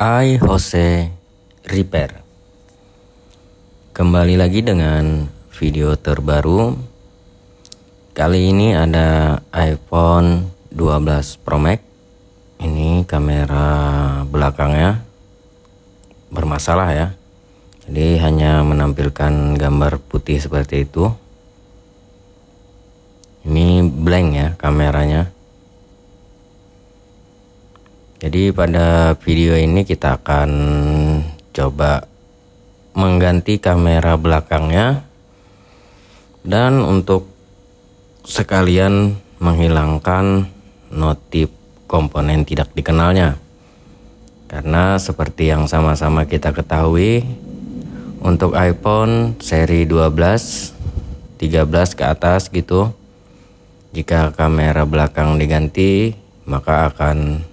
I Jose Repair. Kembali lagi dengan video terbaru. Kali ini ada iPhone 12 Pro Max. Ini kamera belakangnya bermasalah ya. Jadi hanya menampilkan gambar putih seperti itu. Ini blank ya kameranya. Jadi pada video ini kita akan coba mengganti kamera belakangnya dan untuk sekalian menghilangkan notif komponen tidak dikenalnya. Karena seperti yang sama-sama kita ketahui, untuk iPhone seri 12, 13 ke atas gitu, jika kamera belakang diganti maka akan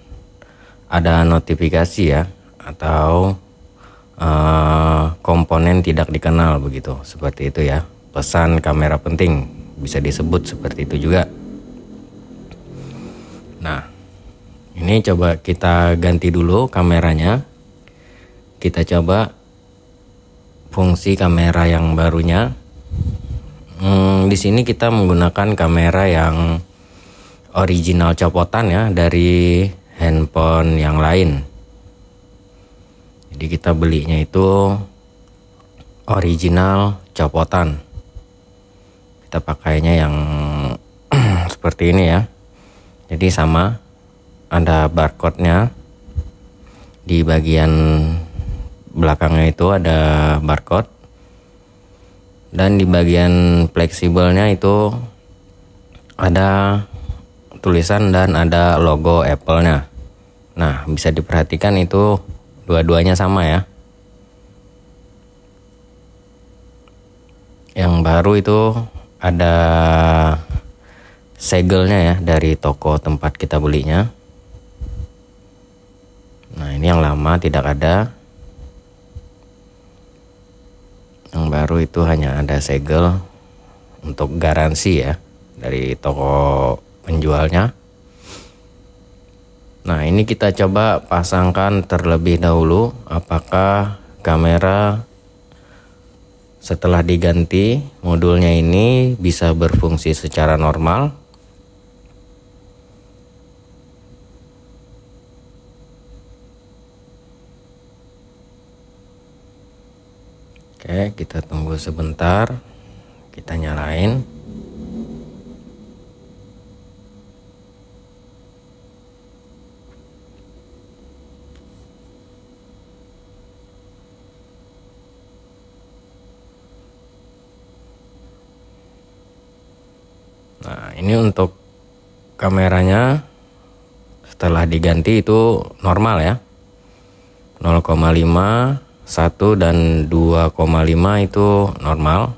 ada notifikasi ya, atau komponen tidak dikenal begitu, seperti itu ya. Pesan kamera penting bisa disebut seperti itu juga. Nah, ini coba kita ganti dulu kameranya. Kita coba fungsi kamera yang barunya. Di sini kita menggunakan kamera yang original copotan ya, dari handphone yang lain. Jadi kita belinya itu original copotan. Kita pakainya yang seperti ini ya. Jadi sama, ada barcode-nya. Di bagian belakangnya itu ada barcode. Dan di bagian fleksibelnya itu ada tulisan dan ada logo Apple-nya. Nah, bisa diperhatikan itu dua-duanya sama ya. Yang baru itu ada segelnya ya dari toko tempat kita belinya. Nah, ini yang lama tidak ada. Yang baru itu hanya ada segel untuk garansi ya dari toko penjualnya. Nah, ini kita coba pasangkan terlebih dahulu apakah kamera setelah diganti modulnya ini bisa berfungsi secara normal. Oke, kita tunggu sebentar. Kita nyalain. Nah, ini untuk kameranya setelah diganti itu normal ya. 0,5, 1 dan 2,5 itu normal.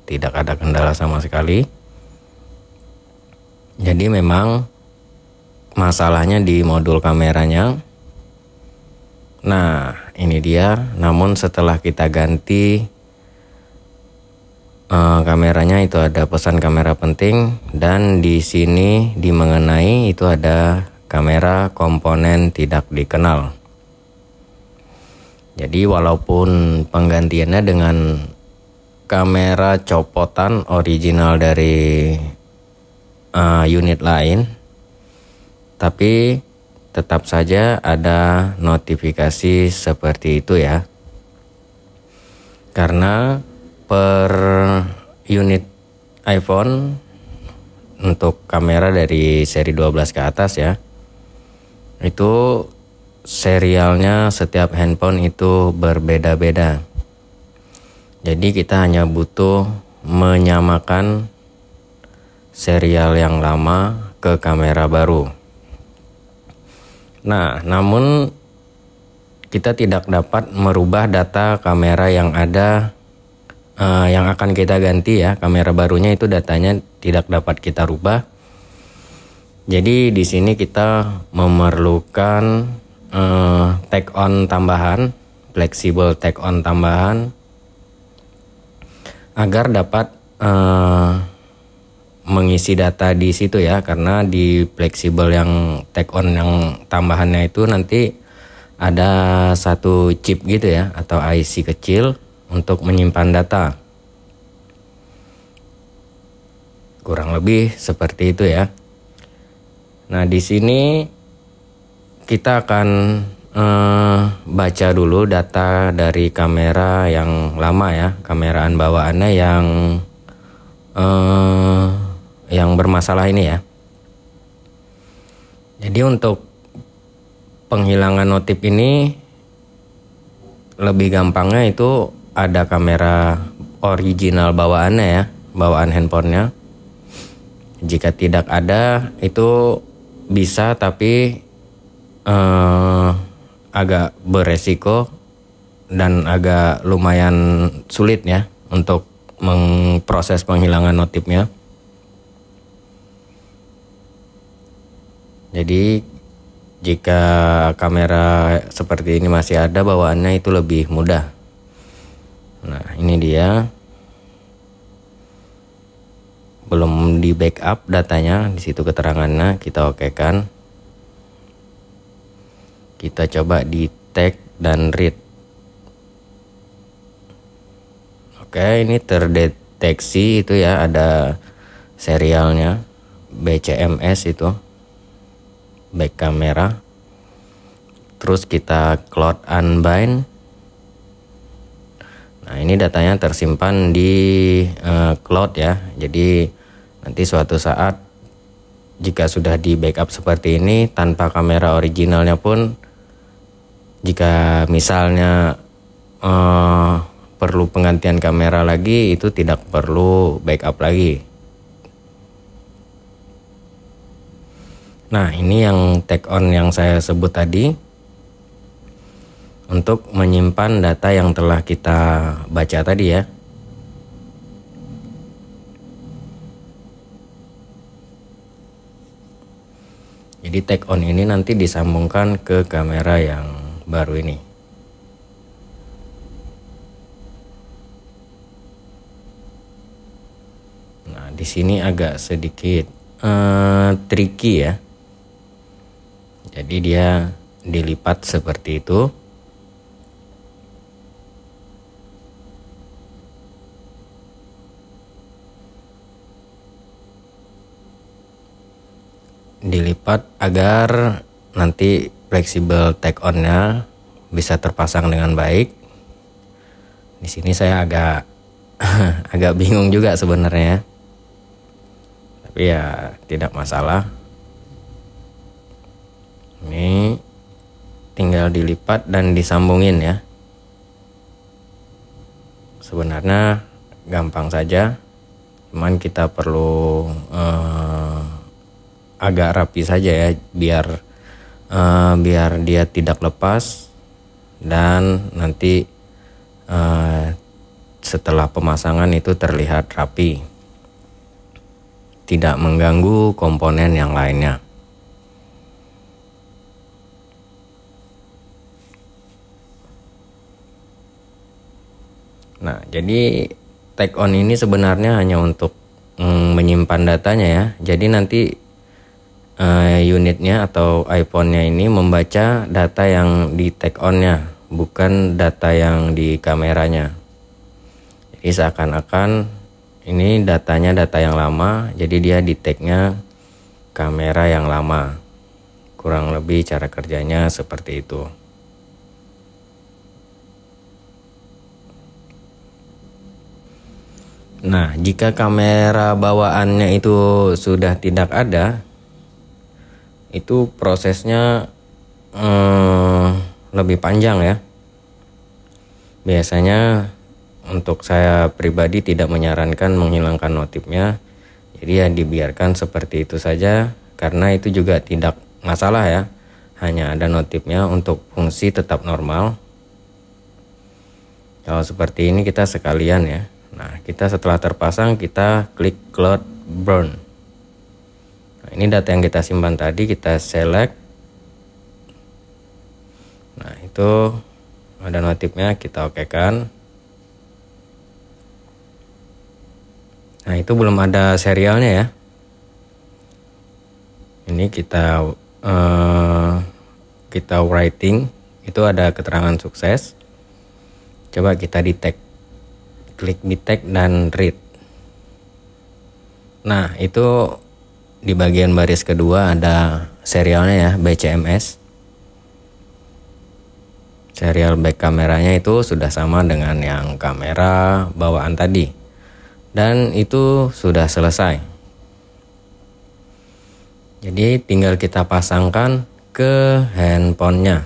Tidak ada kendala sama sekali. Jadi memang masalahnya di modul kameranya. Nah, ini dia. Namun setelah kita ganti kameranya itu ada pesan kamera penting, dan di sini di mengenai itu ada kamera komponen tidak dikenal. Jadi walaupun penggantiannya dengan kamera copotan original dari unit lain, tapi tetap saja ada notifikasi seperti itu ya. Karena per unit iPhone untuk kamera dari seri 12 ke atas ya, itu serialnya setiap handphone itu berbeda-beda. Jadi kita hanya butuh menyamakan serial yang lama ke kamera baru. Nah, namun kita tidak dapat merubah data kamera yang ada, yang akan kita ganti ya, kamera barunya itu datanya tidak dapat kita rubah. Jadi di sini kita memerlukan tag on tambahan, fleksibel tag on tambahan, agar dapat mengisi data di situ ya. Karena di fleksibel yang tag on yang tambahannya itu nanti ada satu chip gitu ya, atau IC kecil untuk menyimpan data. Kurang lebih seperti itu ya. Nah, di sini kita akan baca dulu data dari kamera yang lama ya, kameraan bawaannya yang bermasalah ini ya. Jadi untuk penghilangan notif ini lebih gampangnya itu ada kamera original bawaannya ya, bawaan handphonenya. Jika tidak ada itu bisa, tapi agak beresiko dan agak lumayan sulit ya untuk memproses penghilangan notifnya. Jadi jika kamera seperti ini masih ada bawaannya itu lebih mudah. Nah, ini dia. Belum di backup datanya, di situ keterangannya kita okekan. Kita coba di tag dan read. Oke, ini terdeteksi itu ya, ada serialnya BCMS itu, back kamera. Terus kita cloud unbind. Nah, ini datanya tersimpan di cloud ya. Jadi nanti suatu saat jika sudah di backup seperti ini tanpa kamera originalnya pun, jika misalnya perlu penggantian kamera lagi, itu tidak perlu backup lagi. Nah, ini yang tag on yang saya sebut tadi, untuk menyimpan data yang telah kita baca tadi ya. Jadi tag on ini nanti disambungkan ke kamera yang baru ini. Nah, di sini agak sedikit tricky ya. Jadi dia dilipat seperti itu. Dilipat agar nanti fleksibel tag on-nya bisa terpasang dengan baik. Di sini saya agak agak bingung juga sebenarnya. Tapi ya tidak masalah. Ini tinggal dilipat dan disambungin ya. Sebenarnya gampang saja. Cuman kita perlu agak rapi saja ya, biar dia tidak lepas, dan nanti setelah pemasangan itu terlihat rapi, tidak mengganggu komponen yang lainnya. Nah, jadi tag on ini sebenarnya hanya untuk menyimpan datanya ya. Jadi nanti unitnya atau iPhone-nya ini membaca data yang di tag on-nya, bukan data yang di kameranya. Jadi seakan-akan ini datanya data yang lama, jadi dia di tag-nya kamera yang lama. Kurang lebih cara kerjanya seperti itu. Nah, jika kamera bawaannya itu sudah tidak ada, itu prosesnya lebih panjang ya. Biasanya untuk saya pribadi tidak menyarankan menghilangkan notifnya. Jadi ya dibiarkan seperti itu saja, karena itu juga tidak masalah ya. Hanya ada notifnya untuk fungsi tetap normal. Kalau seperti ini kita sekalian ya. Nah, kita setelah terpasang kita klik cloud burn. Nah, ini data yang kita simpan tadi kita select. Nah, itu ada notifnya, kita okekan. Nah, itu belum ada serialnya ya. Ini kita writing itu ada keterangan sukses. Coba kita di tag, klik di tag dan read. Nah, itu di bagian baris kedua ada serialnya ya, BCMS. Serial back kameranya itu sudah sama dengan yang kamera bawaan tadi. Dan itu sudah selesai. Jadi tinggal kita pasangkan ke handphonenya.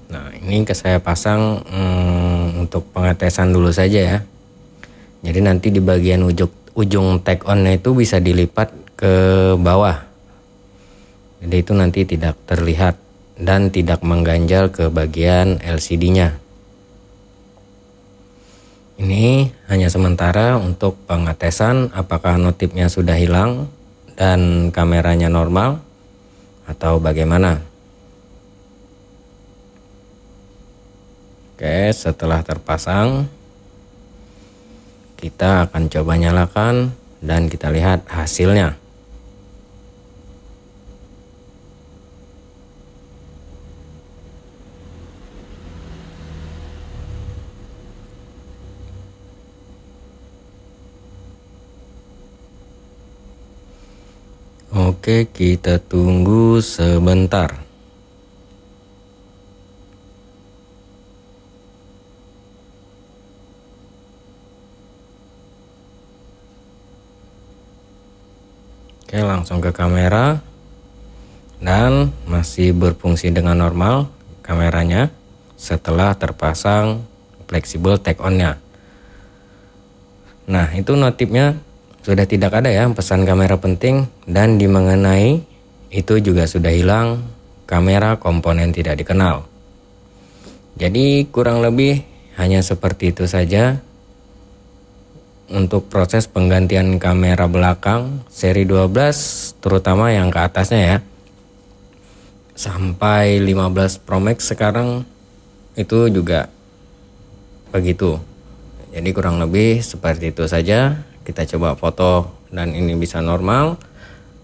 Nah, ini saya pasang untuk pengetesan dulu saja ya. Jadi nanti di bagian ujung tag on-nya itu bisa dilipat ke bawah. Jadi itu nanti tidak terlihat dan tidak mengganjal ke bagian LCD-nya. Ini hanya sementara untuk pengetesan apakah notifnya sudah hilang dan kameranya normal atau bagaimana. Oke, setelah terpasang kita akan coba nyalakan dan kita lihat hasilnya. Oke, kita tunggu sebentar. Oke, langsung ke kamera dan masih berfungsi dengan normal kameranya setelah terpasang fleksibel tag on-nya. Nah, itu notifnya sudah tidak ada ya, pesan kamera penting, dan di mengenai itu juga sudah hilang kamera komponen tidak dikenal. Jadi kurang lebih hanya seperti itu saja untuk proses penggantian kamera belakang seri 12, terutama yang ke atasnya ya. Sampai 15 Pro Max sekarang itu juga begitu. Jadi kurang lebih seperti itu saja. Kita coba foto dan ini bisa normal,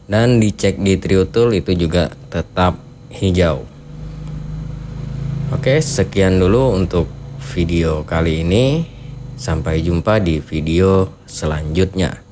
dan dicek di Trio Tool itu juga tetap hijau. Oke, sekian dulu untuk video kali ini. Sampai jumpa di video selanjutnya.